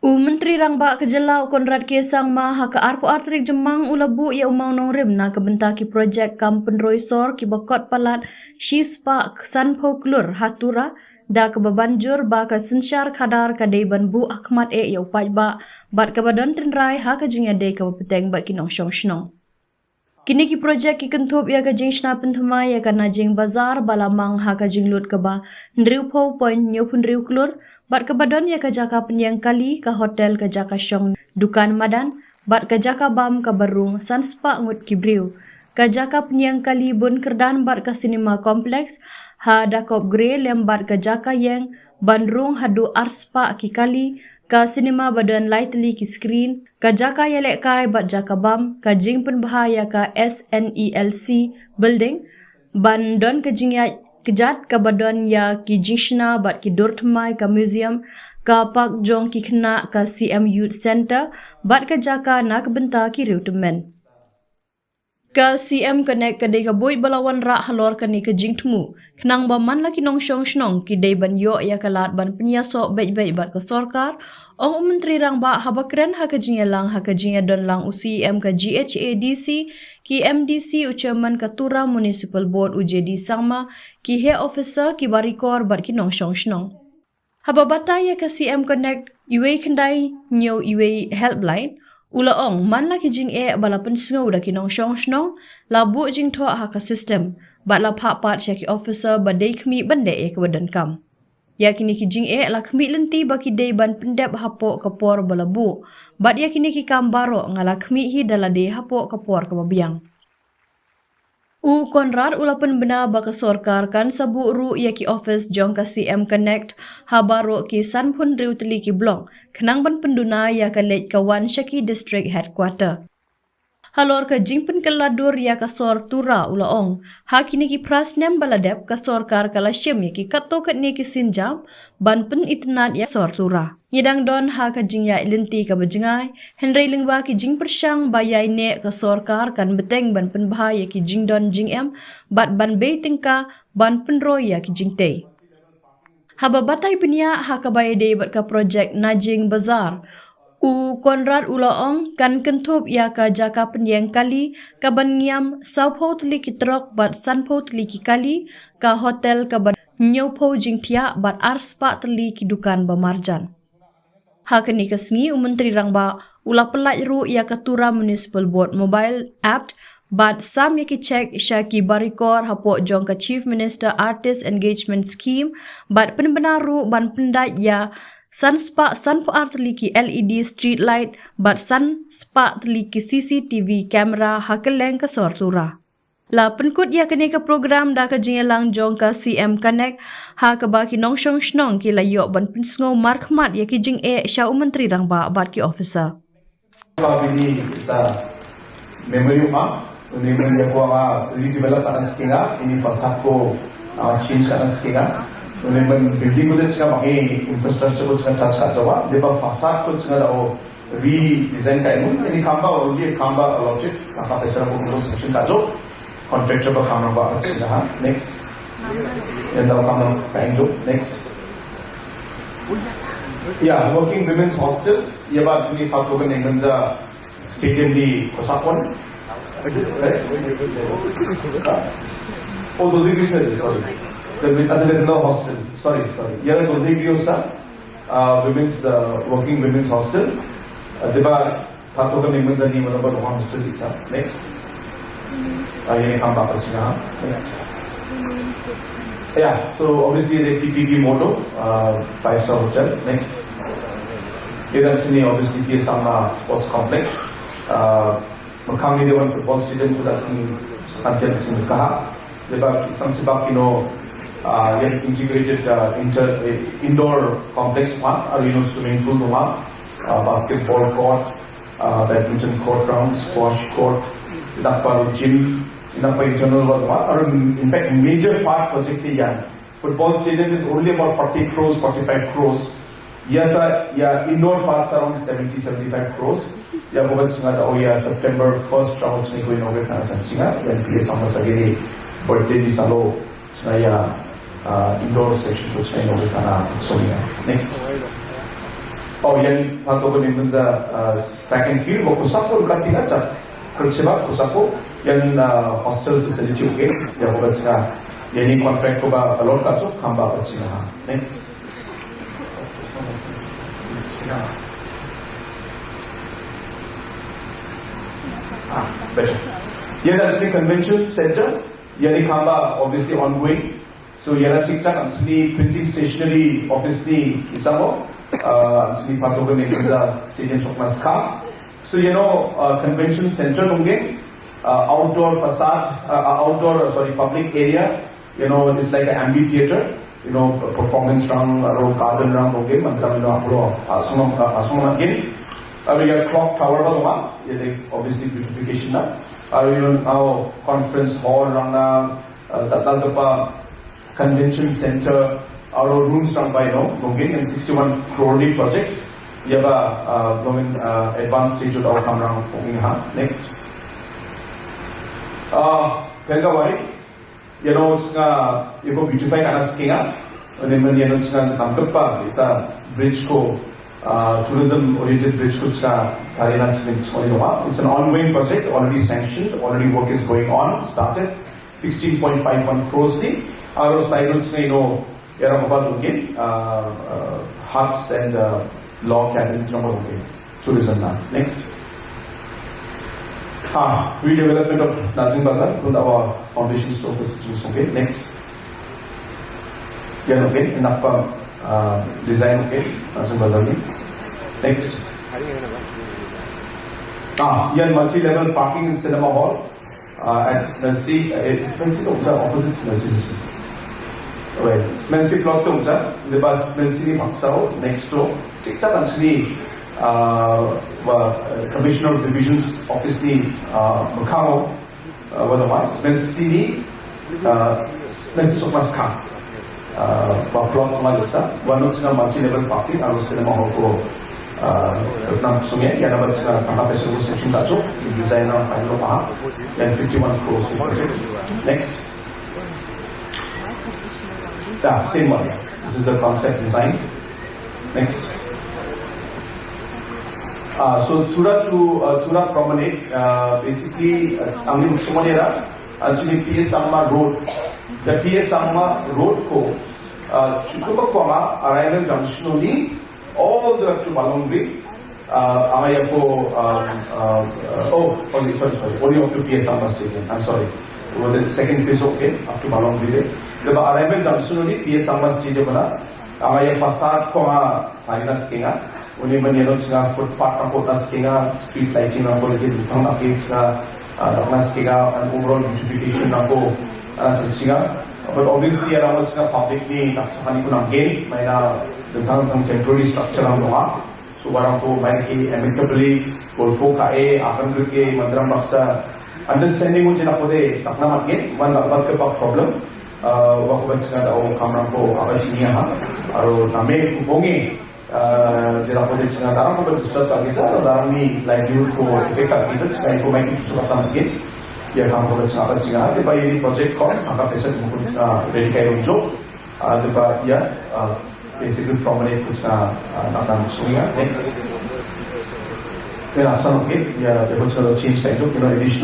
Menteri Rangba Kejelau Konrad Kesang Maha ke arpo artrik Jemang ulabu ya Buh Mawnongrim na kebentaki projek pynroi sor ki bakot palat shispa sanpo klur Tura da kebabanjur ba ke sensyar kadar kadai ban Bu Ahmad ya upai ba bat kebadan tenrai ha ke jingya dei ke peteng bat kinong syong shnong. Kini ki projek ki kentup ya ka jing shna penthama ya ka na jing bazar balamang ha ka jing lut ka ba ndriu po point nyopun ndriu klur bat ka badan ya ka jaka penyang kali ka hotel ka jaka syong dukan madan bat ka jaka bam ka barung sanspa ngut ki briu ka jaka penyang kali bun kerdan bat ka cinema kompleks ha da kop grey lembat ka jaka yang bandrung hadu arspa ki kali ka cinema badan lightly ki screen ka jaka yelek kai bat jaka bam ka jing pen bahaya ka SNELC building bandon ka jingya kejat ka badan ya ki jingshna bat ki dortmai ka museum ka park jong ki khna ka CM Youth Center bat ka jaka nak benta ki reutemen ka CM connect ka dei ka boy balawan ra halor ka ni ka jingtmu khnang ba man la ki nong syong shnong ki dei ban yo ya kalat ban pnya so bai bat ka sarkar ong menteri rangba habakren ha ka jingya lang ha ka jingya don lang UCM ka GHADC ki MDC uchairman ka Tura Municipal Board UJD sangma ki he officer ki barikor bat ki nong syong shnong haba bataya ka CM connect iwe khandai nyo iwe helpline ulaong man la ki jing bala pensngau da kinong syong shnong labu jing tho ha ka system bat la pha pat sya ki officer badai khmi bande ke badan kam ya kini ki jing la khmi lenti ba ki dei ban pendep hapo kapor balabu bat ya kini ki kam baro ngala khmi hi dala de hapo kapor ka babiang Konrad ulapan bena ba ka sarkar kan sabu ru ya ki office jong ka CM connect ha baro ki sanpun riu teli ki blong khnang ban penduna ya ka lej kawan Shaki district headquarter halor ka jingpen kaladur ya ka sor Tura ulaong ha kini ki prasnem baladep ka sarkar kala syem ya ki katto kat ni ki sinjam ban pen itnat ya sor Tura yedang don ha ka jingya ilenti ka bajingai henry lingwa ki jing persyang bayai ne ka sarkar kan beteng ban pen bahaya ki jing don jing bat ban bei tingka ban pynroi ya ki jing te haba batai penia ha ka bayai de bat ka projek najing bazar Konrad ulaong kan kentup ya ka jaka penyang kali ka bangiam saupo tli ki trok bat sanpo tli ki kali ka hotel ka ban nyopo jingtia bat arspa tli ki dukan bamarjan ha kini ka sngi menteri rangba ula pelaj ru ya ka Tura Municipal Board mobile app bat sam ya ki check Shaki barikor hapo jong ka Chief Minister Artist Engagement Scheme bat penbenaru ban pendai ya Sunspa sanpo artliki LED street light bat sunspa tliki CCTV kamera hakeleng ka sor Tura. La penkut ya kene ka program da ka jingelang jong ka CM Connect ha ka ba ki nong syong shnong ki layo ban pinsngo markmat ya ki jing sya menteri rangba bat ki officer. Ini sa memory ma memory ko redevelop anas kinga ini pasako change anas kinga Memang building ko din siya maki infrastructure ko siya chachawa, di ba facade ko siya daw redesign kayo mo. Ini kamba already kamba allotted, saka pesa ko kung section kajo, contractor ba kamba ba siya ha. Next, yan daw kamba kayo. Next, yeah, working women's hostel. Iya ba sini pagko kan yang sa stadium di Kosakon. Oh, the business sorry. There's no hostel. Sorry. Here are the Degiosa, women's working women's hostel. Diba Patokan women's and even about one hostel. Next. Ini come back next. Yeah. So obviously the TPP motto, 5-star hotel. Next. Here sini obviously here some sports complex. Makami dewan football stadium ko sini kantian sini kaha. Diba some sibak integrated indoor complex swimming pool basketball court, badminton court ground, squash court, gym, internal or in fact major part project football stadium is only about 40 crores, 45 crores. Yes, indoor parts around 70-75 crores. September 1st round ni ko inaugurate na sa China. Yan sama sa gini birthday ni Salo indoor section which I know we can Next. Oh, yan patuloy naman sa track and field. Kusako katina chat. Kerja kusako yan hostel facility okay. Ya bukan sa yan yung contract ko ba alor kaso hamba ka sila. Next. Better. Yan ang convention center. Yan yung hamba obviously ongoing. So yan ang tiktak ang printing stationery office ni isamo. Sini patuloy ng stadium sokmas ka. So convention center nungge outdoor facade, public area. It's like an amphitheater. Performance round, garden round nungge. Mandram asung again. Clock tower ba doma? Obviously beautification na. Now conference hall rang na tatal pa convention center. Our rooms run by Longin and 61 crore project. Yaba advanced stage of outcome round. Next. Pelgawari. It's you go beautify anas kinga. And then it's tangkap pa isa bridge ko tourism oriented bridge ko sa Thailand. It's an ongoing project, already sanctioned, already work is going on, started. 16.51 crores ni. Our side huts and log cabins tourism now. Next. Redevelopment of Nazim Bazaar with our foundation store. Okay. Next. Yan okay. Enough design okay. Nazim Bazaar. Next. Yan multi-level parking in cinema hall at Smelsi. Smelsi opposite Smelsi. Well, Smelsi plot to the bus Smelsi Maksao next door. TikTok actually Commissioner of Divisions Office ni Macau Smelsi Smelsi Sokmas Khan plot malisa one of the multi-level parking our cinema hall ko sungai yan naman sa pangkapesal section tacho designer final pa yan 51 crores project. Next. Same one. This is the concept design. Next. So Tura to Tura Promenade, basically, actually PS Amma Road. The PS Amma Road ko, Chukubakwama arrival junction only, all the way up to Mawnongrim. Sorry, only up to PS Amma Stadium. I'm sorry. The second phase okay, up to Mawnongrim. The arrival junction only PS Amma Stadium na. Amaya facade ko Thailand skinga. Uni sila footpath na skinga, street lighting na lagi butang updates na skinga, and overall beautification na skinga. But obviously around sila public ni naksakani ko ng game, may na ng temporary structure ang mga. So warang ko may amicably golpo kae akan ke mandram baksa understanding mo sila ko de takna magin one dapat ka pa problem. Wako ba sila daw kamera ko akan siya ha. Aro name kubongi jika project sila darang ko disturb ka kita darang ni livelihood ko effect ka kita sila ko may susukatan lagi ya kamu ko sila sila di ba ini project cost maka pesa mo ko sila ready kayo job di ba ya basically Promenade ko sila natang sunga. Next. Kaya sa okay ya ko sila change tayo additional